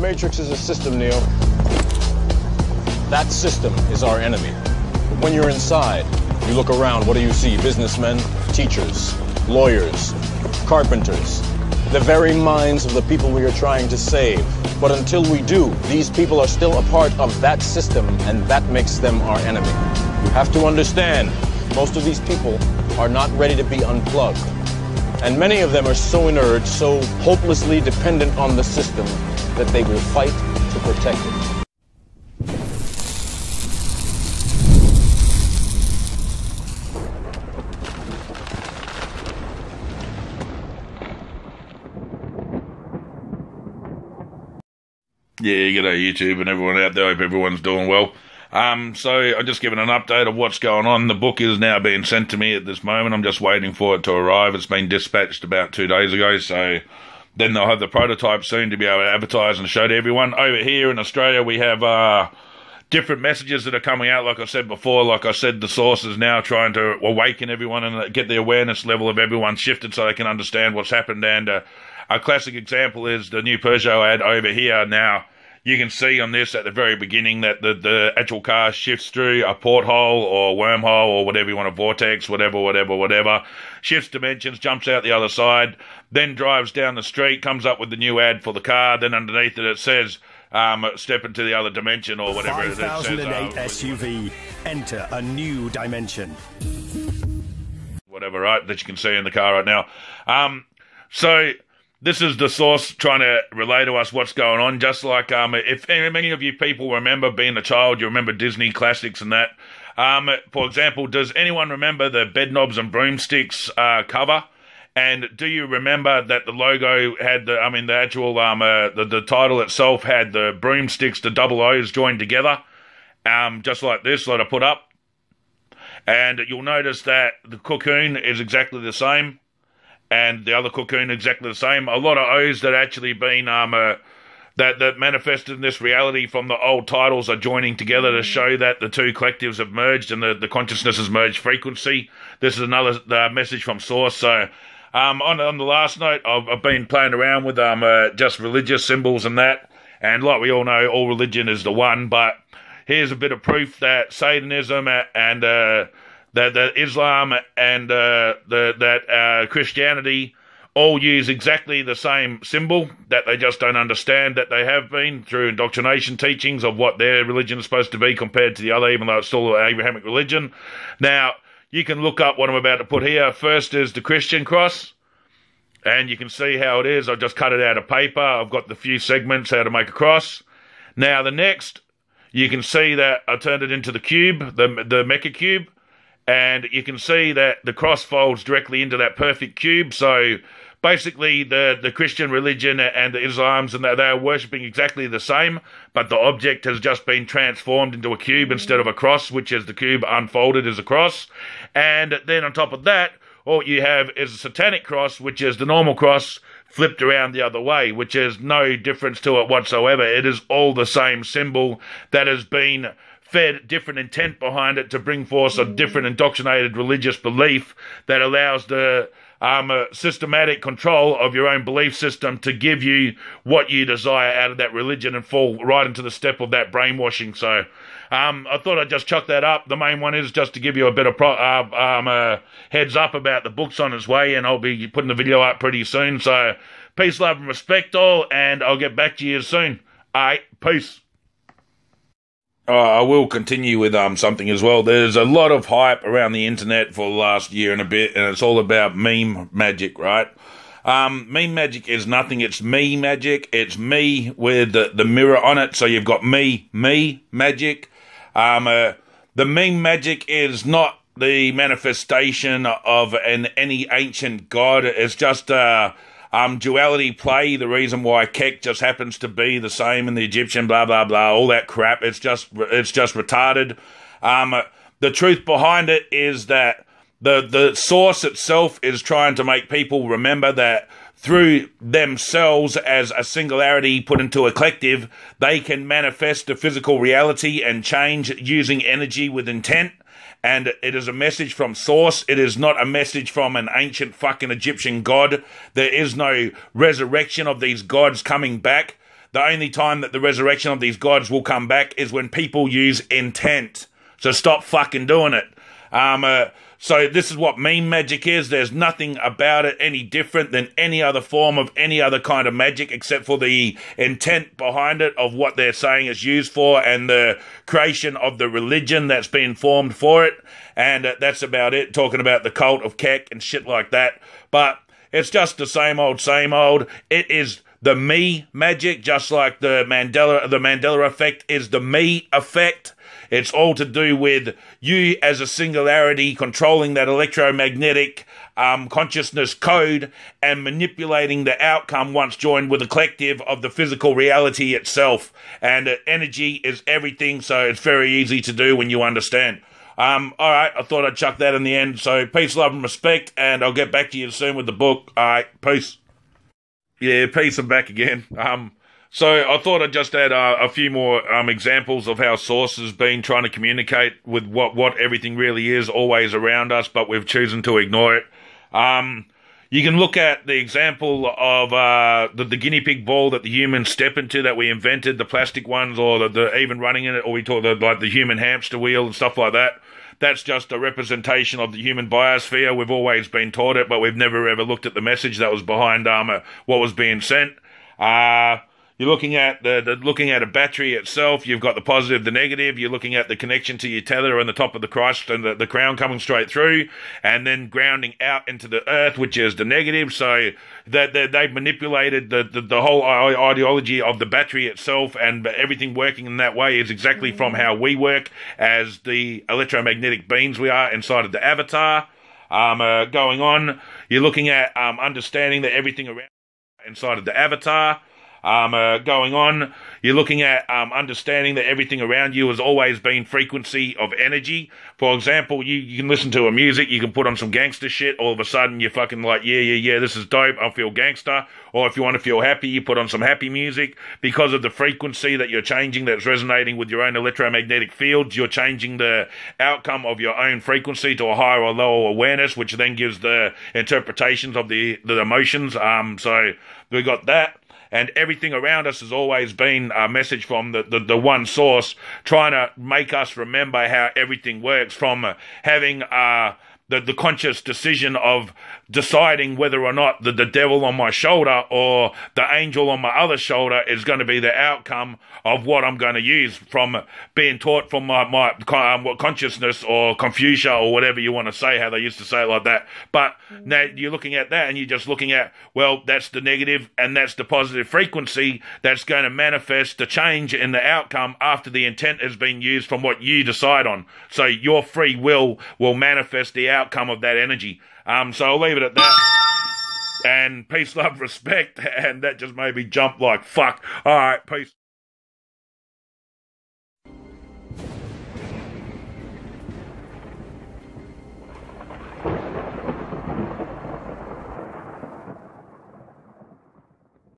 Matrix is a system, Neo. That system is our enemy. But when you're inside, you look around, what do you see? Businessmen, teachers, lawyers, carpenters, the very minds of the people we are trying to save. But until we do, these people are still a part of that system, and that makes them our enemy. You have to understand, most of these people are not ready to be unplugged. And many of them are so inert, so hopelessly dependent on the system, that they will fight to protect it. Yeah, g'day YouTube and everyone out there. Hope everyone's doing well. So I'm just giving an update of what's going on. The book is now being sent to me at this moment. I'm just waiting for it to arrive. It's been dispatched about 2 days ago, so then they'll have the prototype soon to be able to advertise and show to everyone. Over here in Australia, we have different messages that are coming out. Like I said before, the source is now trying to awaken everyone and get the awareness level of everyone shifted so they can understand what's happened. And a classic example is the new Peugeot ad over here. Now, you can see on this at the very beginning that the actual car shifts through a porthole or wormhole or whatever you want, a vortex, whatever, shifts dimensions, jumps out the other side, then drives down the street, comes up with the new ad for the car, then underneath it says, step into the other dimension or whatever it says. 5008 SUV, enter a new dimension. Whatever, right, that you can see in the car right now. So this is the source trying to relay to us what's going on. Just like if many of you people remember being a child, you remember Disney classics and that. For example, does anyone remember the Bedknobs and Broomsticks cover? And do you remember that the logo had the actual the title itself had the broomsticks, the double O's joined together, just like this that I put up. And you'll notice that the cocoon is exactly the same. And the other cocoon exactly the same. A lot of O's that actually been that manifested in this reality from the old titles are joining together to show that the two collectives have merged and the consciousness has merged frequency. This is another message from source. So on the last note, I've been playing around with just religious symbols and that. And like we all know, all religion is the one. But here's a bit of proof that Satanism and that Islam and that Christianity all use exactly the same symbol, that they just don't understand that they have been through indoctrination teachings of what their religion is supposed to be compared to the other, even though it's still an Abrahamic religion. Now, you can look up what I'm about to put here. First is the Christian cross, and you can see how it is. I've just cut it out of paper. I've got the few segments how to make a cross. Now, the next, you can see that I turned it into the cube, the Mecca cube. And you can see that the cross folds directly into that perfect cube. So basically the Christian religion and the Islams, and they are worshipping exactly the same, but the object has just been transformed into a cube instead of a cross, which is the cube unfolded as a cross. And then on top of that, all you have is a satanic cross, which is the normal cross flipped around the other way, which is no difference to it whatsoever. It is all the same symbol that has been fed different intent behind it to bring forth a different indoctrinated religious belief that allows the systematic control of your own belief system to give you what you desire out of that religion and fall right into the step of that brainwashing. So I thought I'd just chuck that up. The main one is just to give you a bit of heads up about the book's on its way, and I'll be putting the video up pretty soon. So peace, love and respect all, and I'll get back to you soon. Alright, peace. I will continue with something as well. There's a lot of hype around the internet for the last year and a bit, and it's all about meme magic, right? Meme magic is nothing. It's me magic. It's me with the mirror on it. So you've got me magic. The meme magic is not the manifestation of any ancient god. It's just duality play, the reason why Kek just happens to be the same in the Egyptian, blah, blah, blah, all that crap. It's just retarded. The truth behind it is that the source itself is trying to make people remember that through themselves as a singularity put into a collective, they can manifest the physical reality and change using energy with intent. And it is a message from source. It is not a message from an ancient fucking Egyptian god. There is no resurrection of these gods coming back. the only time that the resurrection of these gods will come back is when people use intent. So stop fucking doing it. So this is what meme magic is. There's nothing about it any different than any other form of any other kind of magic, except for the intent behind it of what they're saying is used for and the creation of the religion that's been formed for it. And that's about it, talking about the cult of Keck and shit like that. But it's just the same old, same old. It is the me magic, just like the Mandela effect is the me effect. It's all to do with you as a singularity controlling that electromagnetic consciousness code and manipulating the outcome once joined with the collective of the physical reality itself. And energy is everything, so it's very easy to do when you understand. All right, I thought I'd chuck that in the end. So peace, love, and respect, and I'll get back to you soon with the book. All right, peace. Yeah, peace, I'm back again. So I thought I'd just add a few more examples of how Source has been trying to communicate with what everything really is, always around us, but we've chosen to ignore it. You can look at the example of the guinea pig ball that the humans step into that we invented, the plastic ones, or the even running in it, or we talk like the human hamster wheel and stuff like that. That's just a representation of the human biosphere. We've always been taught it, but we've never ever looked at the message that was behind what was being sent. You're looking at looking at a battery itself. You've got the positive, the negative. You're looking at the connection to your tether and the top of the Christ and the crown coming straight through, and then grounding out into the earth, which is the negative. So that they've manipulated the whole ideology of the battery itself, and everything working in that way is exactly from how we work as the electromagnetic beings we are inside of the avatar. Going on, you're looking at understanding that everything around inside of the avatar. Going on, you're looking at understanding that everything around you has always been frequency of energy. For example, you can listen to a music, you can put on some gangster shit, all of a sudden you're fucking like, yeah, this is dope, I feel gangster. Or if you want to feel happy, you put on some happy music. Because of the frequency that you're changing that's resonating with your own electromagnetic fields, you're changing the outcome of your own frequency to a higher or lower awareness, which then gives the interpretations of the emotions. So we got that. And everything around us has always been a message from the one source, trying to make us remember how everything works, from having the conscious decision of deciding whether or not the devil on my shoulder or the angel on my other shoulder is going to be the outcome of what I'm going to use, from being taught from my consciousness or Confucia or whatever you want to say, how they used to say it like that. But now you're looking at that and you're just looking at, well, that's the negative and that's the positive frequency that's going to manifest the change in the outcome after the intent has been used from what you decide on. So your free will manifest the outcome of that energy. So I'll leave it at that. And peace, love, respect. And that just made me jump like fuck. All right, peace.